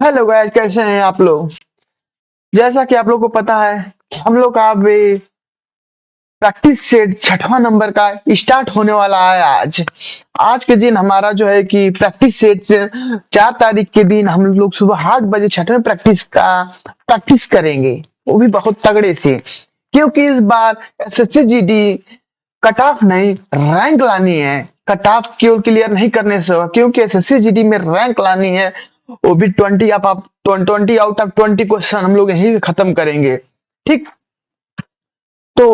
Hello guys, कैसे हैं आप लोग। जैसा कि आप लोग को पता है, हम लोग का अब प्रैक्टिस सेट छठवां नंबर का स्टार्ट होने वाला है। आज आज के दिन हमारा जो है कि प्रैक्टिस सेट से 4 तारीख के दिन हम लोग सुबह 8 बजे छठवें प्रैक्टिस करेंगे, वो भी बहुत तगड़े से। क्योंकि इस बार SSC GD कट ऑफ नहीं, रैंक लानी है। कट ऑफ केवल क्लियर नहीं करने से होगा, क्योंकि SSC GD में रैंक लानी है। वो भी 20 आउट ऑफ 20 क्वेश्चन हम लोग यही खत्म करेंगे। ठीक, तो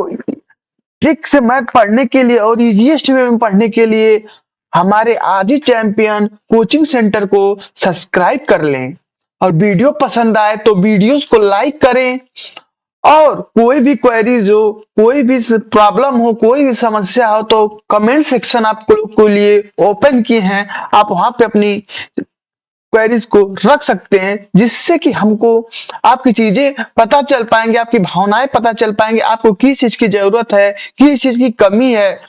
ट्रिक से मैथ पढ़ने के लिए और इजीएस्ट वे में पढ़ने के लिए हमारे आजी चैंपियन कोचिंग सेंटर को सब्सक्राइब कर लें, और वीडियो पसंद आए तो वीडियोस को लाइक करें। और कोई भी क्वेरीज हो, कोई भी प्रॉब्लम हो, कोई भी समस्या हो तो कमेंट सेक्शन आपको लोग के लिए ओपन किए हैं। आप वहां पे अपनी क्वेरीज को रख सकते हैं, जिससे कि हमको आपकी चीजें पता चल पाएंगे, आपकी भावनाएं पता चल पाएंगे, आपको किस चीज की जरूरत है, किस चीज की कमी है।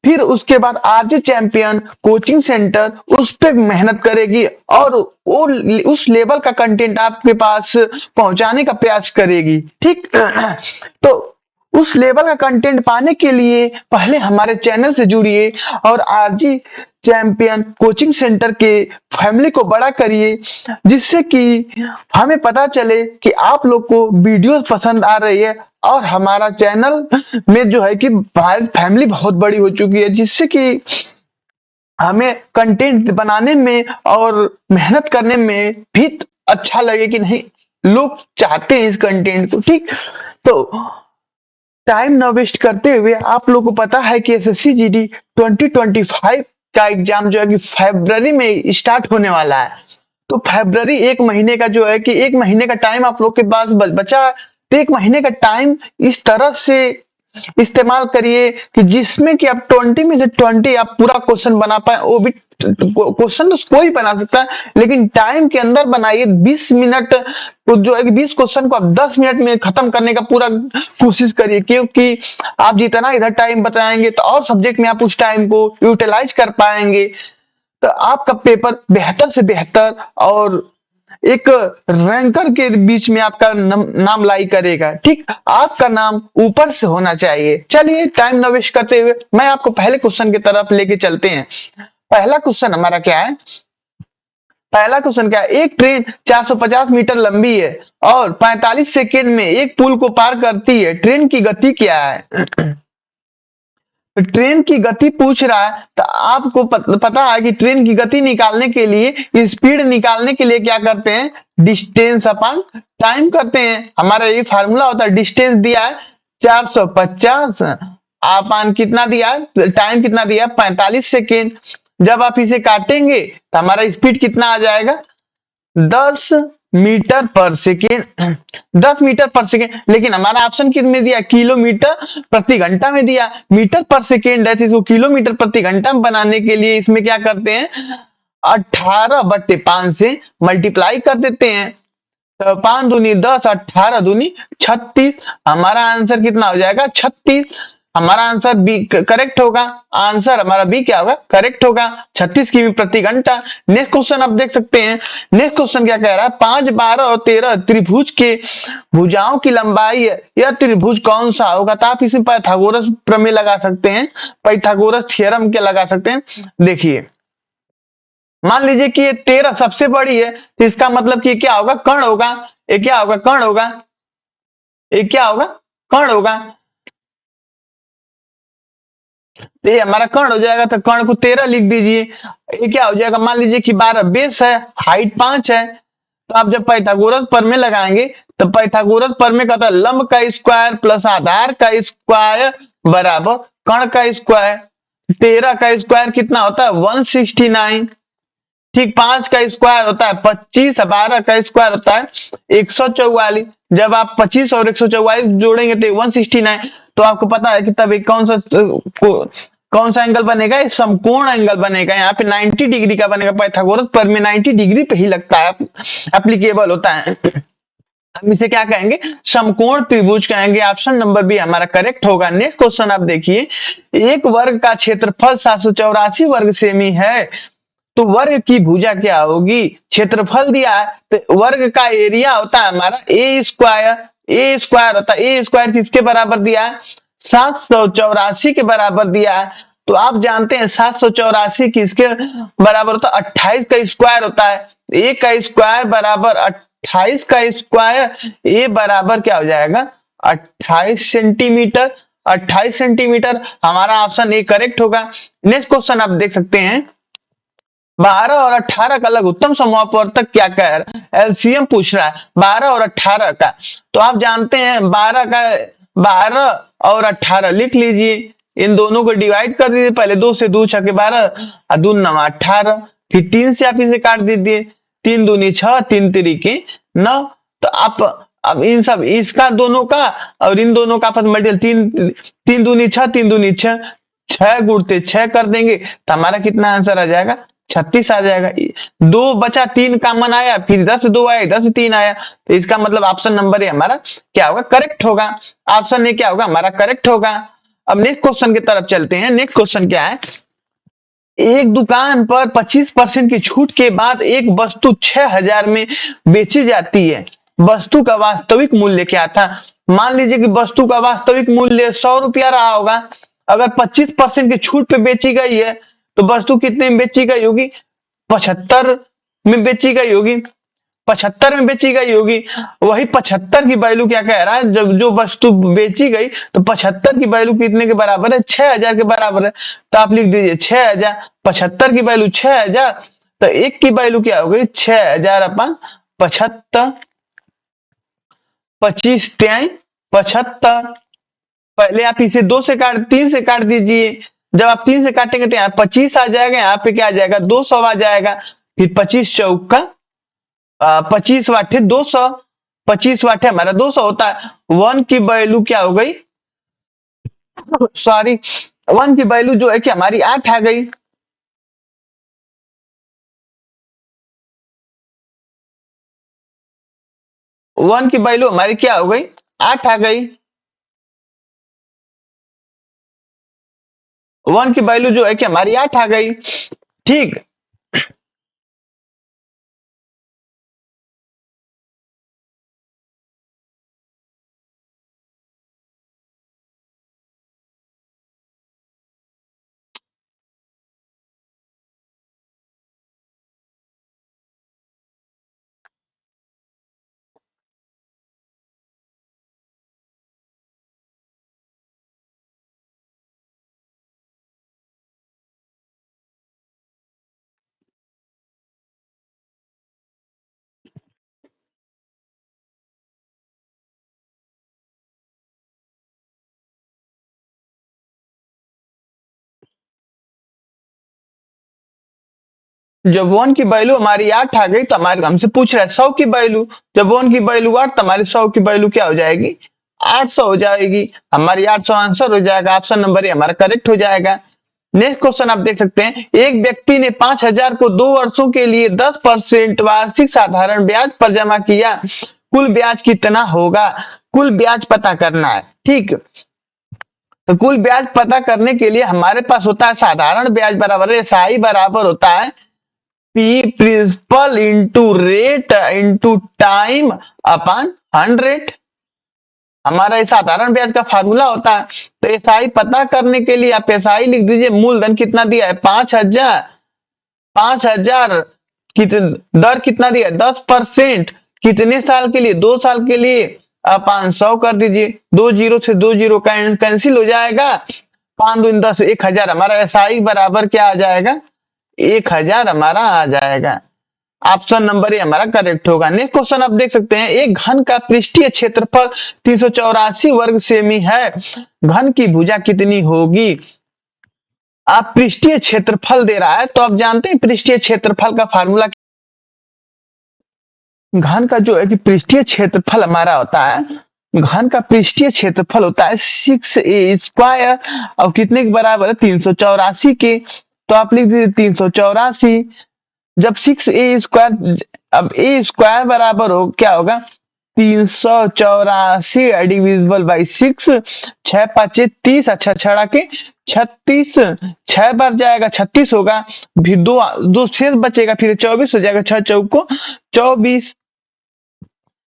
फिर उसके बाद आरजे चैंपियन कोचिंग सेंटर उस पे मेहनत करेगी और वो उस लेवल का कंटेंट आपके पास पहुंचाने का प्रयास करेगी। ठीक तो उस लेवल का कंटेंट पाने के लिए पहले हमारे चैनल से जुड़िए और आरजी चैंपियन कोचिंग सेंटर के फैमिली को बड़ा करिए, जिससे कि हमें पता चले कि आप लोग को वीडियोस पसंद आ रही है। और हमारा चैनल में जो है कि फैमिली बहुत बड़ी हो चुकी है, जिससे कि हमें कंटेंट बनाने में और मेहनत करने में भी अच्छा लगे कि नहीं, लोग चाहते हैं इस कंटेंट को। ठीक, तो टाइम न वेस्ट करते हुए, आप लोग को पता है कि SSC GD 2025 का एग्जाम जो है कि फरवरी में स्टार्ट होने वाला है। तो फरवरी 1 महीने का जो है कि 1 महीने का टाइम आप लोग के पास बचा। तो 1 महीने का टाइम इस तरह से इस्तेमाल करिए कि जिसमें कि आप 20 में से 20 आप पूरा क्वेश्चन बना पाए। वो भी क्वेश्चन तो कोई बना सकता है, लेकिन टाइम के अंदर बनाइए। 20 मिनट तो जो है कि 20 क्वेश्चन को आप 10 मिनट में खत्म करने का पूरा कोशिश करिए, क्योंकि आप जितना इधर टाइम बताएंगे तो और सब्जेक्ट में आप उस टाइम को यूटिलाइज कर पाएंगे। तो आपका पेपर बेहतर से बेहतर और एक रैंकर के बीच में आपका नाम लाई करेगा। ठीक, आपका नाम ऊपर से होना चाहिए। चलिए टाइम न वेस्ट करते हुए मैं आपको पहले क्वेश्चन की तरफ लेके चलते हैं। पहला क्वेश्चन हमारा क्या है? पहला क्वेश्चन क्या है? एक ट्रेन 450 मीटर लंबी है और 45 सेकेंड में एक पुल को पार करती है। ट्रेन की गति क्या है? ट्रेन की गति पूछ रहा है, तो आपको पता है कि ट्रेन की गति निकालने के लिए, स्पीड निकालने के लिए क्या करते हैं? डिस्टेंस अपॉन टाइम करते हैं। हमारा ये फार्मूला होता है। डिस्टेंस दिया है 450 अपॉन कितना दिया है, टाइम कितना दिया है, 45 सेकेंड। जब आप इसे काटेंगे तो हमारा स्पीड कितना आ जाएगा? 10 मीटर पर सेकेंड। 10 मीटर पर सेकेंड, लेकिन हमारा ऑप्शन कितने दिया? किलोमीटर प्रति घंटा में दिया। मीटर पर सेकेंड है तो इसको किलोमीटर प्रति घंटा में बनाने के लिए इसमें क्या करते हैं? 18/5 से मल्टीप्लाई कर देते हैं। तो 5 दूनी 10, 18 दूनी 36। हमारा आंसर कितना हो जाएगा? 36। हमारा आंसर बी करेक्ट होगा। आंसर हमारा बी क्या होगा? करेक्ट होगा। 36 की प्रति घंटा। नेक्स्ट क्वेश्चन आप देख सकते हैं। नेक्स्ट क्वेश्चन क्या कह रहा है? 5, 12 और 13 त्रिभुज के भुजाओं की लंबाई है। यह त्रिभुज कौन सा होगा? तो आप इसमें पाइथागोरस प्रमेय लगा सकते हैं, पाइथागोरस थ्योरम के लगा सकते हैं। देखिए, मान लीजिए कि ये 13 सबसे बड़ी है, तो इसका मतलब कि ये क्या होगा? कर्ण होगा। ये क्या होगा? कर्ण होगा। ये क्या होगा? कर्ण होगा। तो ये हमारा कर्ण हो जाएगा, तो कर्ण को 13 लिख दीजिए। ये क्या हो जाएगा? मान लीजिए कि 12 बेस है, हाइट 5 है। तो आप जब पाइथागोरस प्रमेय लगाएंगे तो पाइथागोरस प्रमेय कहता है लंब का स्क्वायर प्लस आधार का स्क्वायर बराबर कर्ण का स्क्वायर। 13 का स्क्वायर कितना होता है? 169। ठीक, 5 का स्क्वायर होता है 25, 12 का स्क्वायर होता है 144। जब आप 25 और 144 जोड़ेंगे तो 169। तो आपको पता है कि तब एक कौन सा एंगल बनेगा? समकोण एंगल बनेगा। यहाँ पे 90 डिग्री का बनेगा। पाइथागोरस प्रमेय 90 डिग्री पे ही लगता है, एप्लीकेबल होता है। हम इसे क्या कहेंगे? समकोण त्रिभुज कहेंगे। ऑप्शन नंबर बी हमारा करेक्ट होगा। नेक्स्ट क्वेश्चन आप देखिए। एक वर्ग का क्षेत्रफल 784 वर्ग सेमी है, तो वर्ग की भुजा क्या होगी, क्षेत्रफल दिया है तो वर्ग का एरिया होता है हमारा ए स्क्वायर होता है। ए स्क्वायर किसके बराबर दिया है, 784 के बराबर दिया है। तो आप जानते हैं 784 किसके बराबर होता है, 28 का स्क्वायर होता है। ए का स्क्वायर बराबर 28 का स्क्वायर, ए बराबर क्या हो जाएगा 28 सेंटीमीटर। 28 सेंटीमीटर हमारा ऑप्शन ए करेक्ट होगा। नेक्स्ट क्वेश्चन आप देख सकते हैं, 12 और 18 का लघुत्तम समूहापवर्तक क्या कह रहा है, एलसीएम पूछ रहा है 12 और 18 का। तो आप जानते हैं 12 और 18 लिख लीजिए, इन दोनों को डिवाइड कर दीजिए, पहले 2 से 2 छके 12 और 2 9 18, फिर 3 से आप इसे काट दीजिए, 3 दूनी 6 3 तिरिकी 9। तो आप अब इन सब इसका दोनों का और इन दोनों का आपस में मल्टीपल, 3 दूनी 6 3 दूनी 6, 6 गुणते 6 कर देंगे तो हमारा कितना आंसर आ जाएगा 36 आ जाएगा। 2 बचा 3 कॉमन आया, फिर 10 2 आया, 10 3 आया, तो इसका मतलब ऑप्शन नंबर ए हमारा क्या होगा, करेक्ट होगा। ऑप्शन ए क्या होगा हमारा करेक्ट होगा। अब नेक्स्ट क्वेश्चन की तरफ चलते हैं। नेक्स्ट क्वेश्चन क्या है, एक दुकान पर 25% की छूट के बाद एक वस्तु 6000 में बेची जाती है, वस्तु का वास्तविक मूल्य क्या था। मान लीजिए कि वस्तु का वास्तविक मूल्य 100 रुपया रहा होगा, अगर 25% की छूट पे बेची गई है तो वस्तु कितने में बेची गई होगी, 75 में बेची गई होगी, 75 में बेची गई होगी। वही 75 की वैल्यू क्या कह रहा है, जब जो वस्तु बेची गई तो 75 की वैल्यू कितने के बराबर है, 6000 के बराबर है। तो आप लिख दीजिए 6000, 75 की वैल्यू 6000, तो एक की वैल्यू क्या हो गई 6000 अपन 75, 25 त्याई 75। पहले आप इसे 2 से काट 3 से काट दीजिए, जब आप 3 से काटेंगे तो यहाँ 25 आ जाएगा, यहाँ पे क्या आ जाएगा 200 आ जाएगा, फिर 25 चौका 25 वाटे 200, 25 वाटे हमारा 200 होता है। 1 की वैल्यू क्या हो गई, सॉरी 1 की वैल्यू जो है कि हमारी 8 आ गई। वन की वैल्यू हमारी क्या हो गई 8 आ गई। 1 की वैल्यू जो है कि हमारी 8 आ गई, ठीक। जब 1 की वैल्यू हमारी 8 आ गई तो हमारे हमसे पूछ रहा है 100 की वैल्यू, जब 1 की वैल्यू 8 तो हमारी 100 की वैल्यू क्या हो जाएगी 800 हो जाएगी, हमारी 800 आंसर हो जाएगा। ऑप्शन नंबर ए हमारा करेक्ट हो जाएगा। नेक्स्ट क्वेश्चन आप देख सकते हैं, एक व्यक्ति ने 5000 को 2 वर्षों के लिए 10% वार्षिक साधारण ब्याज पर जमा किया, कुल ब्याज कितना होगा, कुल ब्याज पता करना है, ठीक। तो कुल ब्याज पता करने के लिए हमारे पास होता है साधारण ब्याज बराबर एसआई बराबर होता है P principal into rate into time upon 100। हमारा ये साधारण ब्याज का फार्मूला होता है। तो एसआई पता करने के लिए आप एसआई लिख दीजिए, मूलधन कितना दिया है 5000, 5000 दर कितना दिया है 10%, कितने साल के लिए 2 साल के लिए 500 कर दीजिए, 2 जीरो से 2 जीरो कैंसिल हो जाएगा, 5 दूनी 10 1000 हमारा एसआई बराबर क्या आ जाएगा 1000 हमारा आ जाएगा। ऑप्शन नंबर ए हमारा करेक्ट होगा। नेक्स्ट क्वेश्चन आप देख सकते हैं, एक घन का पृष्ठीय क्षेत्रफल 384 वर्ग सेमी है, घन की भुजा कितनी होगी। आप पृष्ठीय क्षेत्रफल दे रहा है तो आप जानते हैं पृष्ठीय क्षेत्रफल का फार्मूला, घन का जो है कि पृष्ठीय क्षेत्रफल हमारा होता है, घन का पृष्ठीय क्षेत्रफल होता है 6a स्क्वायर और कितने के बराबर है 384 के। तो आप लिख दीजिए 384, जब 6a स्क्वायर, अब a स्क्वायर बराबर हो क्या होगा 384 डिविजिबल बाई 6, 6×5 = 30, अच्छा छड़ा के 36, 6 बार जाएगा 36 होगा, फिर दो दो शेष बचेगा, फिर 24 हो जाएगा, 6 चौक को 24।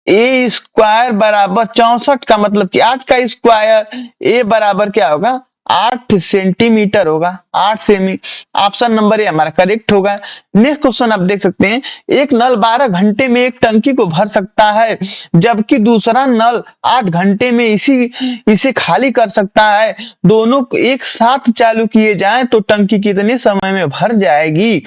ए स्क्वायर बराबर 64 का मतलब कि 8 का स्क्वायर, ए बराबर क्या होगा 8 सेंटीमीटर होगा, 8 सेमी। ऑप्शन नंबर ए हमारा करेक्ट होगा। नेक्स्ट क्वेश्चन आप देख सकते हैं, एक नल 12 घंटे में एक टंकी को भर सकता है, जबकि दूसरा नल 8 घंटे में इसे खाली कर सकता है। दोनों को एक साथ चालू किए जाएं तो टंकी कितने समय में भर जाएगी।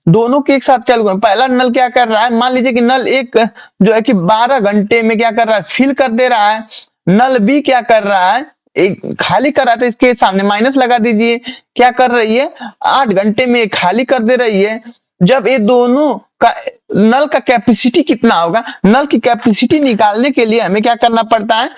दोनों के एक साथ चालू करें। पहला नल क्या कर रहा है, मान लीजिए कि नल एक जो है कि 12 घंटे में क्या कर रहा है, फिल कर दे रहा है। नल बी क्या कर रहा है, एक खाली कर रहा था, इसके सामने माइनस लगा दीजिए। क्या कर रही है, 8 घंटे में खाली कर दे रही है। जब ये दोनों का नल का कैपेसिटी कितना होगा, नल की कैपेसिटी निकालने के लिए हमें क्या करना पड़ता है,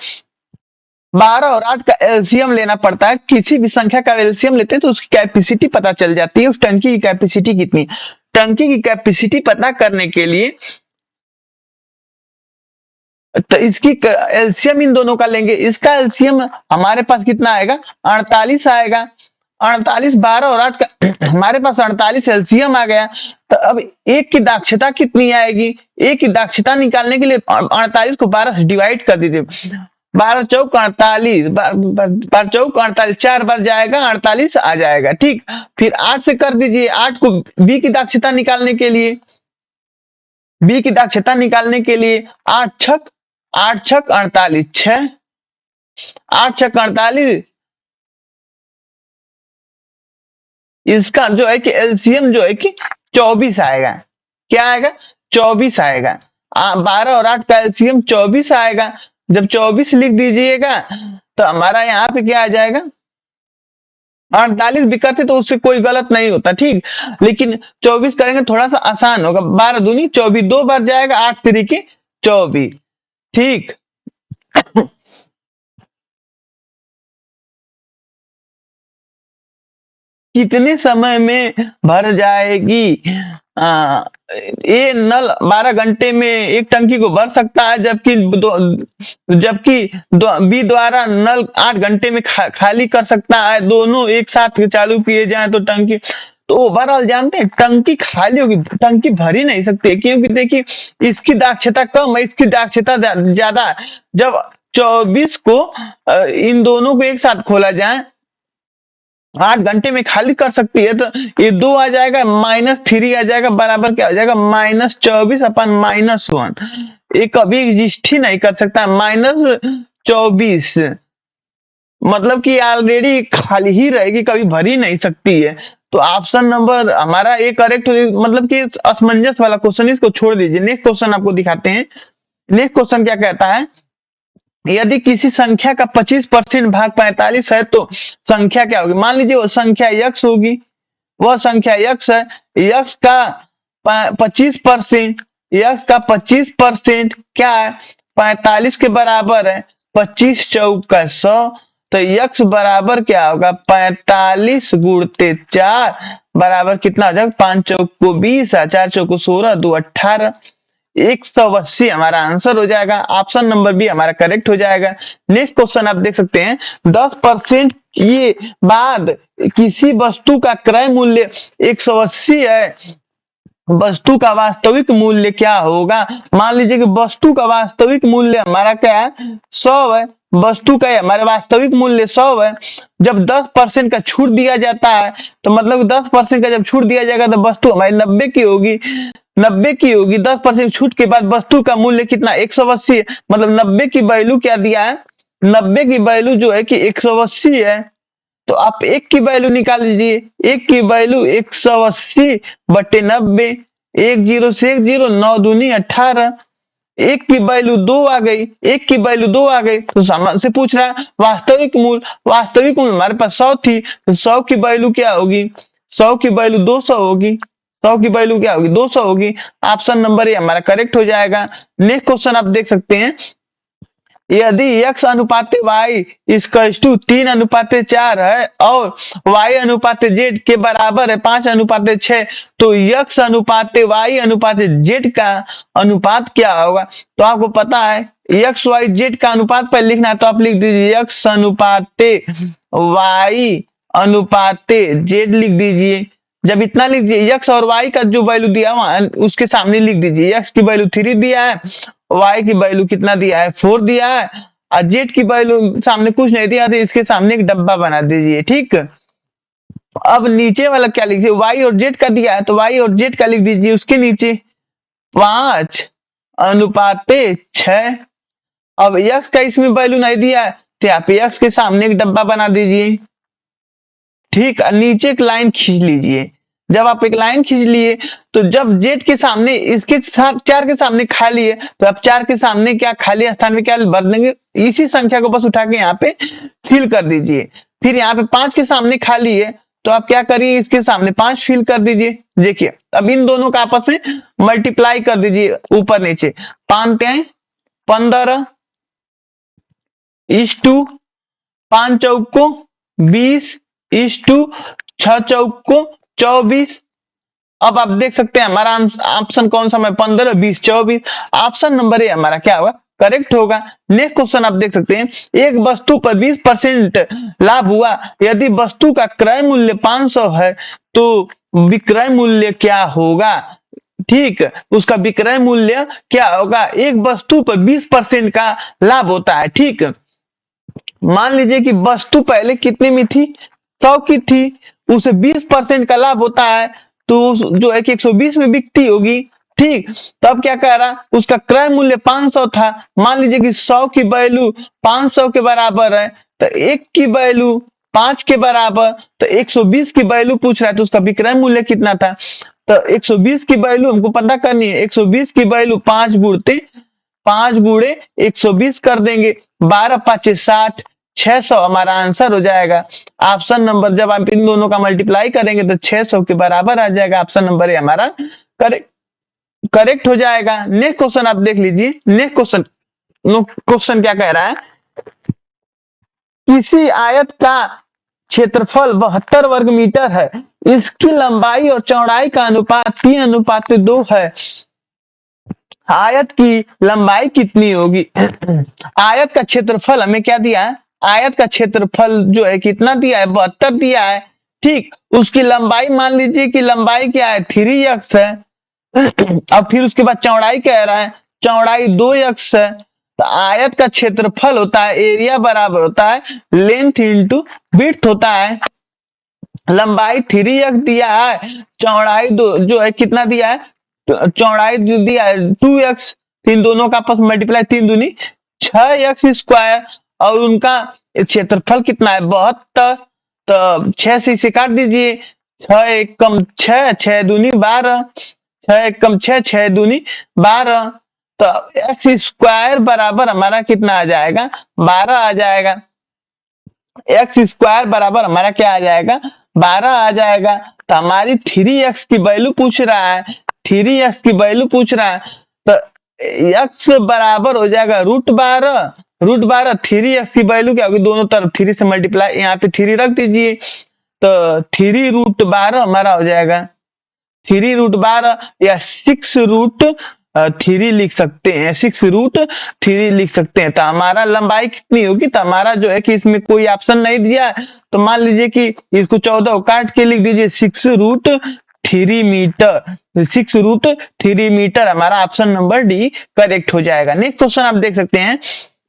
12 और 8 का एलसीएम लेना पड़ता है। किसी भी संख्या का एलसीएम लेते हैं तो उसकी कैपेसिटी पता चल जाती है, उस टंकी की कैपेसिटी कितनी। टंकी की कैपेसिटी पता करने के लिए तो इसकी एलसीएम इन दोनों का लेंगे। इसका एलसीएम हमारे पास कितना आएगा, 48 आएगा। 48, 12 और 8 का हमारे पास 48 एलसीएम आ गया। तो अब एक की दक्षता कितनी आएगी, एक की दक्षता निकालने के लिए 48 को 12 से डिवाइड कर दीजिए। 12 चौक 48, 12 चौक 48, 4 बार जाएगा 48 आ जाएगा, ठीक। फिर 8 से कर दीजिए, 8 को बी की दक्षता निकालने के लिए, बी की दक्षता निकालने के लिए 8 छक 48, 6, 8 छक 48, इसका जो है कि एलसीएम जो है कि 24 आएगा। क्या आएगा, 24 आएगा। 12 और 8 का एलसीएम 24 आएगा। जब 24 लिख दीजिएगा तो हमारा यहाँ पे क्या आ जाएगा, 48 भी करते तो उससे कोई गलत नहीं होता, ठीक। लेकिन 24 करेंगे थोड़ा सा आसान होगा। 12 दूनी 24, 2 बार जाएगा, 8 तिरिके 24, ठीक। कितने समय में भर जाएगी। ये नल 12 घंटे में एक टंकी को भर सकता है, जबकि बी द्वारा नल 8 घंटे में खाली कर सकता है। दोनों एक साथ चालू किए जाएं तो टंकी, तो ओवरऑल जानते हैं टंकी खाली होगी, टंकी भर ही नहीं सकती, क्योंकि देखिए इसकी दक्षता कम है, इसकी दक्षता ज्यादा है। जब 24 को इन दोनों को एक साथ खोला जाए, 8 घंटे में खाली कर सकती है, तो ये 2 आ जाएगा, -3 आ जाएगा, बराबर क्या हो जाएगा, -24/-1। ये कभी एग्जिस्ट ही नहीं कर सकता, -24 मतलब कि ऑलरेडी खाली ही रहेगी, कभी भर ही नहीं सकती है। तो ऑप्शन नंबर हमारा ये करेक्ट, मतलब कि असमंजस वाला क्वेश्चन, इसको छोड़ दीजिए। नेक्स्ट क्वेश्चन आपको दिखाते हैं। नेक्स्ट क्वेश्चन क्या कहता है, यदि किसी संख्या का 25% भाग 45 है तो संख्या क्या होगी। मान लीजिए वो संख्या यक्स होगी, वह संख्या यक्स है, यक्स का 25%, यक्स का 25% क्या है, 45 के बराबर है। 25 चौक का 100, तो यक्स बराबर क्या होगा, 45 गुणते 4 बराबर कितना हो जाएगा, 5 चौक को 20, 4 चौक को 16, 2 18, 180 हमारा आंसर हो जाएगा। ऑप्शन नंबर बी हमारा करेक्ट हो जाएगा। नेक्स्ट क्वेश्चन आप देख सकते हैं, 10% के बाद किसी वस्तु का क्रय मूल्य 180 है, वस्तु का वास्तविक मूल्य क्या होगा। मान लीजिए कि वस्तु का वास्तविक मूल्य हमारा क्या है, 100 है। वस्तु का हमारे वास्तविक मूल्य 100 है। जब 10% का छूट दिया जाता है, तो मतलब 10% का जब छूट दिया जाएगा तो वस्तु हमारी 90 की होगी, 90 की होगी। 10% छूट के बाद वस्तु का मूल्य कितना, 180 है। मतलब 90 की वैल्यू क्या दिया है, 90 की वैल्यू जो है कि 180 है। तो आप एक की वैल्यू निकाल लीजिए, एक की वैल्यू 180/90, 1 0 से 1 0, 9 दूनी 18, एक की वैल्यू 2 आ गई, एक की वैल्यू 2 आ गई। तो से पूछ रहा है वास्तविक मूल्य, वास्तविक मूल्य हमारे पास 100 थी, तो 100 की वैल्यू क्या होगी, 100 की वैल्यू 200 होगी, 100 की वैल्यू क्या होगी, 200 होगी। ऑप्शन नंबर ए हमारा करेक्ट हो जाएगा। नेक्स्ट क्वेश्चन आप देख सकते हैं, यदि x अनुपात y इक्वल्स टू 3:4 है और y अनुपात z के बराबर है 5:6, तो x अनुपात y अनुपात z का अनुपात क्या होगा? तो आपको पता है x y z का अनुपात पर लिखना है, तो आप लिख दीजिए x अनुपात y अनुपात z लिख दीजिए। जब इतना लिख दीजिए, x और y का जो वैल्यू दिया हुआ उसके सामने लिख दीजिए। x की वैल्यू 3 दिया है, y की वैल्यू कितना दिया है 4 दिया है, और z की वैल्यू सामने कुछ नहीं दिया, तो इसके सामने एक डब्बा बना दीजिए। ठीक, अब नीचे वाला क्या लिखिए, y और z का दिया है तो y और z का लिख दीजिए। उसके नीचे 5:6। अब x का इसमें वैल्यू नहीं दिया है तो यहाँ पे x के सामने एक डब्बा बना दीजिए। ठीक, नीचे एक लाइन खींच लीजिए। जब आप एक लाइन खींच लिए तो जब z के सामने इसके साथ 4 के सामने खाली है, तो आप 4 के सामने क्या खाली स्थान में क्या भर देंगे, इसी संख्या को बस उठा के यहाँ पे फिल कर दीजिए। फिर यहाँ पे 5 के सामने खाली है, तो आप क्या करिए, इसके सामने 5 फिल कर दीजिए। देखिए अब इन दोनों का आपस में मल्टीप्लाई कर दीजिए ऊपर नीचे। 5 15 इस टू 5 चौको 20 इस टू 6 चौको 24। अब आप देख सकते हैं हमारा ऑप्शन कौन सा है, 15 20 24। ऑप्शन नंबर ए हमारा क्या होगा, करेक्ट होगा। नेक्स्ट क्वेश्चन आप देख सकते हैं, एक वस्तु पर 20% लाभ हुआ, यदि वस्तु का क्रय मूल्य 500 है तो विक्रय मूल्य क्या होगा? ठीक, उसका विक्रय मूल्य क्या होगा? एक वस्तु पर 20% का लाभ होता है। ठीक, मान लीजिए कि वस्तु पहले कितने में थी, 100 की थी, उसे 20% का लाभ होता है, तो जो है कि 120 में बिकती होगी। ठीक, तब क्या कह रहा, उसका क्रय मूल्य 500 था। मान लीजिए कि 100 की वैल्यू 500 के बराबर है, तो 1 की वैल्यू 5 के बराबर, तो 120 की वैल्यू पूछ रहा है, तो उसका विक्रय मूल्य कितना था? तो 120 की वैल्यू हमको पता करनी है। 120 की वैल्यू 5 गुणे 120 कर देंगे, 12 5 60, 600 हमारा आंसर हो जाएगा। ऑप्शन नंबर, जब आप इन दोनों का मल्टीप्लाई करेंगे तो 600 के बराबर आ जाएगा। ऑप्शन नंबर ए हमारा करेक्ट हो जाएगा। नेक्स्ट क्वेश्चन आप देख लीजिए। नेक्स्ट क्वेश्चन क्या कह रहा है, किसी आयत का क्षेत्रफल 72 वर्ग मीटर है, इसकी लंबाई और चौड़ाई का अनुपात 3:2 है। आयत की लंबाई कितनी होगी? आयत का क्षेत्रफल हमें क्या दिया है, आयत का क्षेत्रफल जो है कितना दिया है, 72 दिया है। ठीक, उसकी लंबाई मान लीजिए कि लंबाई क्या है, 3x है। अब फिर उसके बाद चौड़ाई कह रहा है, चौड़ाई 2x है। तो आयत का क्षेत्रफल होता है, एरिया बराबर होता है लेंथ इंटू विड्थ होता है। लंबाई 3x दिया है, चौड़ाई जो है कितना दिया है, चौड़ाई दिया है 2x। इन दोनों का आपस में मल्टीप्लाई, 3 दूनी 6x स्क्वायर, और उनका क्षेत्रफल कितना है 72। तो 6 से इसे काट दीजिए, 6 एक कम 6, 6 दूनी 12, 6 एक कम 6, 6 दूनी 12। तो x स्क्वायर बराबर हमारा कितना आ जाएगा, 12 आ जाएगा। एक्स स्क्वायर बराबर हमारा क्या आ जाएगा, 12 आ जाएगा। तो हमारी 3x की वैल्यू पूछ रहा है, 3x की वैल्यू पूछ रहा है, तो x बराबर हो जाएगा √12। √12 3x की वैल्यू क्या होगी, दोनों तरफ 3 से मल्टीप्लाई, यहाँ पे 3 रख दीजिए, तो 3√12 हमारा हो जाएगा 3√12, या 6√3 लिख सकते हैं, 6√3 लिख सकते हैं। तो हमारा लंबाई कितनी होगी, तो हमारा जो है कि इसमें कोई ऑप्शन नहीं दिया है, तो मान लीजिए कि इसको 14 काट के लिख दीजिए 6√3 मीटर। 6√3 मीटर हमारा ऑप्शन नंबर डी करेक्ट हो जाएगा। नेक्स्ट क्वेश्चन आप देख सकते हैं,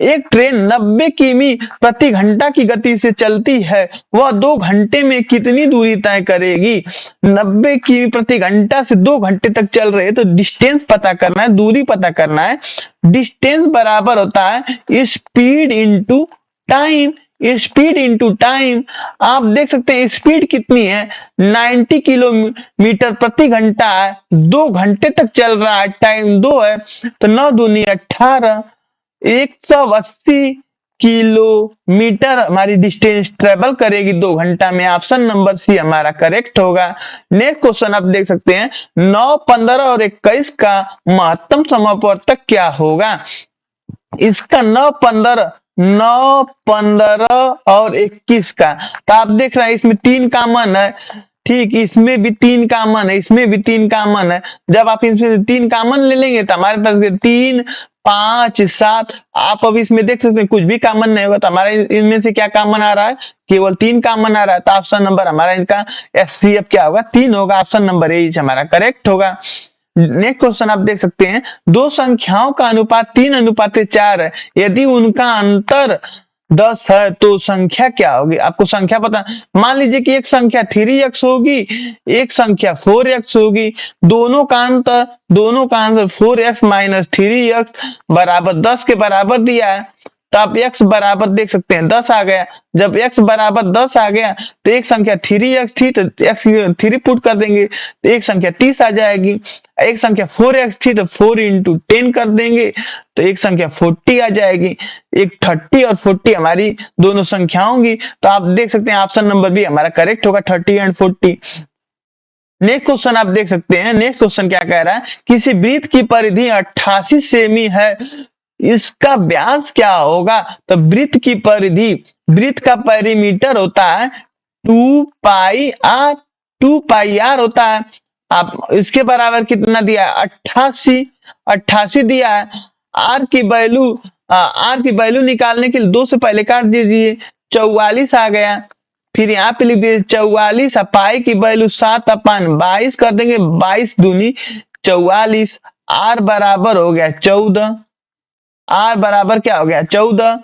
एक ट्रेन 90 किमी प्रति घंटा की गति से चलती है, वह 2 घंटे में कितनी दूरी तय करेगी? 90 किमी प्रति घंटा से 2 घंटे तक चल रहे हैं, तो डिस्टेंस पता करना है, दूरी पता करना है। डिस्टेंस बराबर होता है speed into time. Speed into time, आप देख सकते हैं स्पीड कितनी है, 90 किलोमीटर प्रति घंटा है, 2 घंटे तक चल रहा है, टाइम 2 है, तो 9 दूनी 18, 180 किलोमीटर हमारी डिस्टेंस ट्रेवल करेगी 2 घंटा में। ऑप्शन नंबर सी हमारा करेक्ट होगा। नेक्स्ट क्वेश्चन आप देख सकते हैं, 9, 15 और 21 का महत्तम समापवर्तक क्या होगा? इसका 9, 15, 9, 15 और 21 का, तो आप देख रहे हैं इसमें 3 कॉमन है। ठीक, इसमें भी 3 कॉमन है, इसमें भी 3 कॉमन है। जब आप इसमें से 3 कॉमन ले लेंगे तो हमारे पास 3, 5, 7। आप अब इसमें देख सकते हैं कुछ भी कॉमन नहीं होगा, तो हमारे इनमें से क्या कॉमन आ रहा है, केवल 3 कॉमन आ रहा है। तो ऑप्शन नंबर हमारा इनका एचसीएफ क्या होगा, 3 होगा। ऑप्शन नंबर ए हमारा करेक्ट होगा। नेक्स्ट क्वेश्चन आप देख सकते हैं, दो संख्याओं का अनुपात 3:4 है, यदि उनका अंतर 10 है तो संख्या क्या होगी। आपको संख्या पता, मान लीजिए कि एक संख्या 3x होगी, एक संख्या 4x होगी, दोनों का आंसर 4x माइनस 3x बराबर 10 के बराबर दिया है। तो आप x बराबर देख सकते हैं 10 आ गया। जब x बराबर 10 आ गया तो एक संख्या 3x थी तो x 3 पुट कर देंगे तो एक संख्या 30 आ जाएगी। एक संख्या 4x थी तो 4 इंटू 10 कर देंगे तो एक संख्या 40 आ जाएगी। एक 30 और 40 हमारी दोनों संख्या होंगी। तो आप देख सकते हैं ऑप्शन नंबर बी हमारा करेक्ट होगा, 30 एंड 40। नेक्स्ट क्वेश्चन आप देख सकते हैं, नेक्स्ट क्वेश्चन क्या कह रहा है, किसी वृत्त की परिधि 88 सेमी है, इसका व्यास क्या होगा। तो वृत्त की परिधि, वृत्त का पेरीमीटर होता है 2 पाई आर होता है। आप इसके बराबर कितना दिया है, 88 दिया है। आर की वैल्यू निकालने के लिए 2 से पहले काट दीजिए, 44 आ गया। फिर यहाँ पे लिख दीजिए 44, पाई की वैल्यू 7/22 कर देंगे, 22 दूनी 44। आर बराबर हो गया 14, आर बराबर क्या हो गया 14,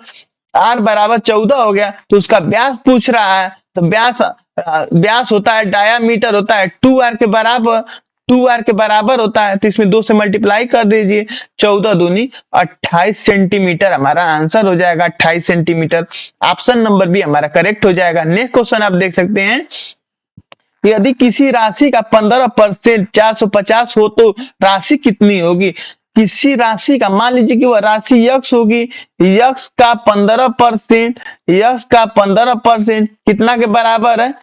आर बराबर 14 हो गया। तो उसका व्यास पूछ रहा है, तो व्यास होता है, डायामीटर होता है 2r के बराबर, 2r के बराबर होता है। तो इसमें 2 से मल्टीप्लाई कर दीजिए, 14 दूनी 28 सेंटीमीटर हमारा आंसर हो जाएगा, 28 सेंटीमीटर। ऑप्शन नंबर बी हमारा करेक्ट हो जाएगा। नेक्स्ट क्वेश्चन आप देख सकते हैं, यदि किसी राशि का 15% 450 हो तो राशि कितनी होगी। किसी राशि का, मान लीजिए कि वह राशि यक्स होगी, यक्स का 15%, यक्स का 15% कितना के बराबर है,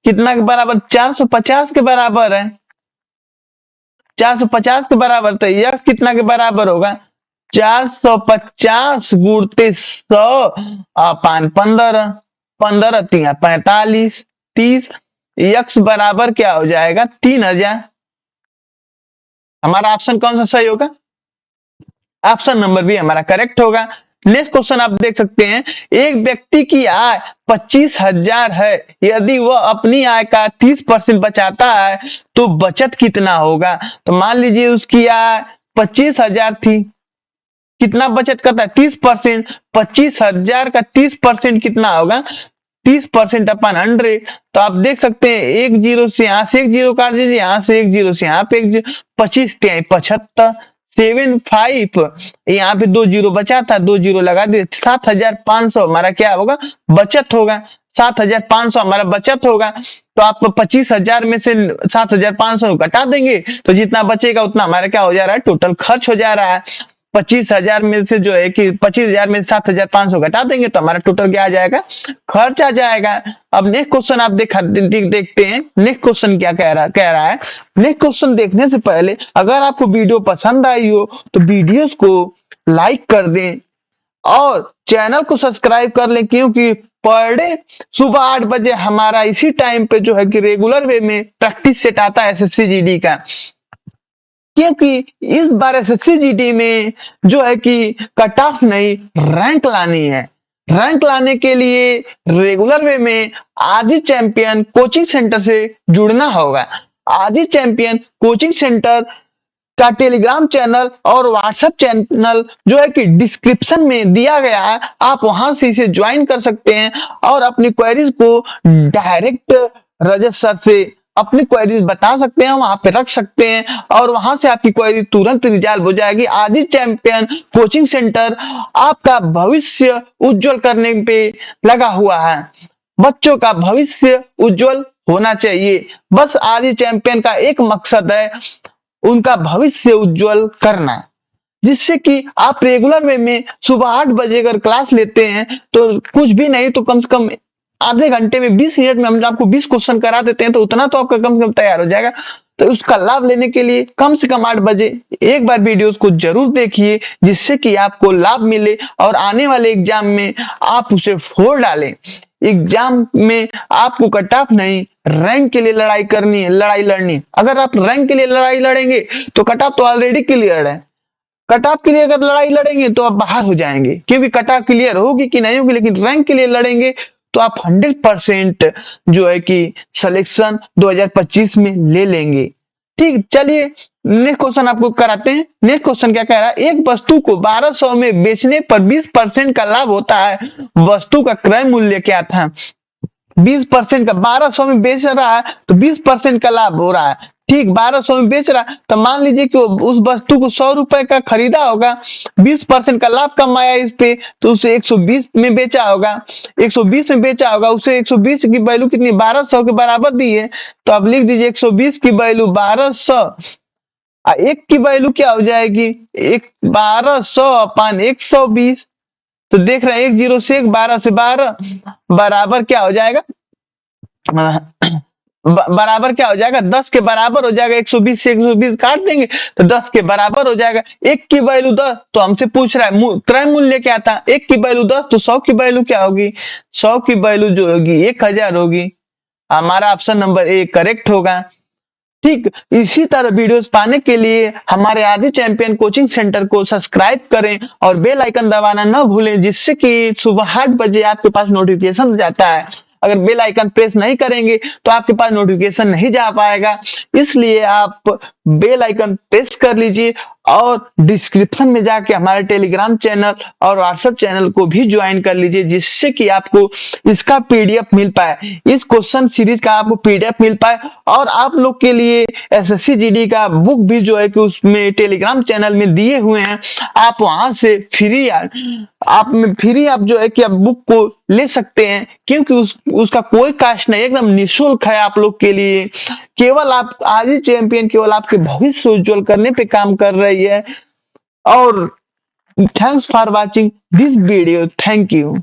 कितना के बराबर 450 के बराबर है, 450 के बराबर। तो यक्स कितना के बराबर होगा, 450 गुणते 100 अपान 15, 15 तिया 45, 30। यक्स बराबर क्या हो जाएगा 3000। हमारा ऑप्शन कौन सा सही होगा, ऑप्शन नंबर बी हमारा करेक्ट होगा। नेक्स्ट क्वेश्चन आप देख सकते हैं, एक व्यक्ति की आय 25,000 है, यदि वह अपनी आय का 30% बचाता है तो बचत कितना होगा। तो मान लीजिए उसकी आय 25,000 थी, कितना बचत करता है 30%, 25,000 का 30% कितना होगा, 30% अपन 100। तो आप देख सकते हैं एक जीरो से यहाँ से एक जीरो काट दीजिए, यहाँ से एक जीरो से यहाँ पे एक जीरो, 25 75, 75, यहाँ पे 2 जीरो बचा था, 2 जीरो लगा दिए, 7,500 हमारा क्या होगा बचत होगा, 7,500 हमारा बचत होगा। तो आप 25,000 में से 7,500 घटा देंगे तो जितना बचेगा उतना हमारा क्या हो जा रहा है, टोटल खर्च हो जा रहा है। 25,000 में से जो है कि 25,000 में 7,500 घटा देंगे तो हमारा टोटल क्या आ जाएगा, खर्च आ जाएगा। अब नेक्स्ट क्वेश्चन आप देखते हैं, नेक्स्ट क्वेश्चन क्या कह रहा है। नेक्स्ट क्वेश्चन देखने से पहले अगर आपको वीडियो पसंद आई हो तो वीडियोस को लाइक कर दें और चैनल को सब्सक्राइब कर लें, क्योंकि पर डे सुबह 8 बजे हमारा इसी टाइम पे जो है कि रेगुलर वे में प्रैक्टिस सेट आता है एसएससी जीडी का। क्योंकि इस बार एसएससी जीडी में जो है कि कट ऑफ नहीं, रैंक लानी है। रैंक लाने के लिए रेगुलर वे में आरजी चैंपियन कोचिंग सेंटर से जुड़ना होगा। आरजी चैंपियन कोचिंग सेंटर का टेलीग्राम चैनल और व्हाट्सएप चैनल जो है कि डिस्क्रिप्शन में दिया गया है, आप वहां से इसे ज्वाइन कर सकते हैं और अपनी क्वेरीज को डायरेक्ट रजत सर से अपनी क्वेरीज बता सकते हैं, वहां पे रख सकते हैं और वहां से आपकी क्वेरी तुरंत रिजॉल्व हो जाएगी। आदि चैंपियन कोचिंग सेंटर आपका भविष्य उज्जवल करने पे लगा हुआ है। बच्चों का भविष्य उज्जवल होना चाहिए, बस आदि चैंपियन का एक मकसद है, उनका भविष्य उज्जवल करना, जिससे कि आप रेगुलर वे में सुबह 8 बजे अगर क्लास लेते हैं तो कुछ भी नहीं तो कम से कम आधे घंटे में 20 मिनट में हम आपको 20 क्वेश्चन करा देते हैं, तो उतना तो आपका कम से कम तैयार हो जाएगा। तो उसका लाभ लेने के लिए कम से कम 8 बजे एक बार वीडियोस को जरूर देखिए, जिससे कि आपको लाभ मिले और आने वाले एग्जाम में आप उसे फोड़ डालें। एग्जाम में आपको कट ऑफ नहीं, रैंक के लिए लड़ाई करनी है, लड़ाई लड़नी है। अगर आप रैंक के लिए लड़ाई लड़ेंगे तो कट ऑफ तो ऑलरेडी क्लियर है। कट ऑफ के लिए अगर लड़ाई लड़ेंगे तो आप बाहर हो जाएंगे, क्योंकि कट ऑफ क्लियर होगी कि नहीं होगी, लेकिन रैंक के लिए लड़ेंगे तो आप 100% जो है कि सिलेक्शन 2025 में ले लेंगे। ठीक, चलिए नेक्स्ट क्वेश्चन आपको कराते हैं। नेक्स्ट क्वेश्चन क्या कह रहा है, एक वस्तु को 1200 में बेचने पर 20% का लाभ होता है, वस्तु का क्रय मूल्य क्या था? 20% का 1200 में बेच रहा है तो 20% का लाभ हो रहा है। ठीक, 1200 में बेच रहा है तो मान लीजिए कि उस वस्तु को 100 रुपए का खरीदा होगा, 20% का लाभ कमाया इस पे, तो उसे 120 में बेचा होगा। 120 में बेचा होगा, उसे 120 की वैल्यू कितनी, 1200 के बराबर दी है। तो आप लिख दीजिए 120 की वैल्यू 1200, एक की वैल्यू क्या हो जाएगी, 1200 अपन 120। तो देख रहे हैं 10 से 1, 12 से 12 बराबर क्या हो जाएगा, बराबर क्या हो जाएगा, 10 के बराबर हो जाएगा। 120 से 120 काट देंगे तो 10 के बराबर हो जाएगा। एक की वैल्यू 10, तो हमसे पूछ रहा है क्रय मूल्य क्या था, एक की वैल्यू 10, तो 100 की वैल्यू क्या होगी, 100 की वैल्यू जो होगी 1000 होगी। हमारा ऑप्शन नंबर ए करेक्ट होगा। ठीक, इसी तरह वीडियोस पाने के लिए हमारे आदि चैंपियन कोचिंग सेंटर को सब्सक्राइब करें और बेल आइकन दबाना न भूलें, जिससे कि सुबह 8 बजे आपके पास नोटिफिकेशन जाता है। अगर बेल आइकन प्रेस नहीं करेंगे तो आपके पास नोटिफिकेशन नहीं जा पाएगा, इसलिए आप बेल आइकन प्रेस कर लीजिए और डिस्क्रिप्शन में जाके हमारे टेलीग्राम चैनल और व्हाट्सएप चैनल को भी ज्वाइन कर लीजिए, जिससे कि आपको इसका पीडीएफ मिल पाए, इस क्वेश्चन सीरीज का आपको पीडीएफ मिल पाए। और आप लोग के लिए एसएससी जीडी का बुक भी जो है कि उसमें टेलीग्राम चैनल में दिए हुए हैं, आप वहां से फ्री आप जो है कि आप बुक को ले सकते हैं, क्योंकि उसका कोई कास्ट नहीं, एकदम निःशुल्क है आप लोग के लिए। केवल आप आज ही चैंपियन केवल आपके भविष्य उज्जवल करने पे काम कर रही है। और thanks for watching this video, thank you.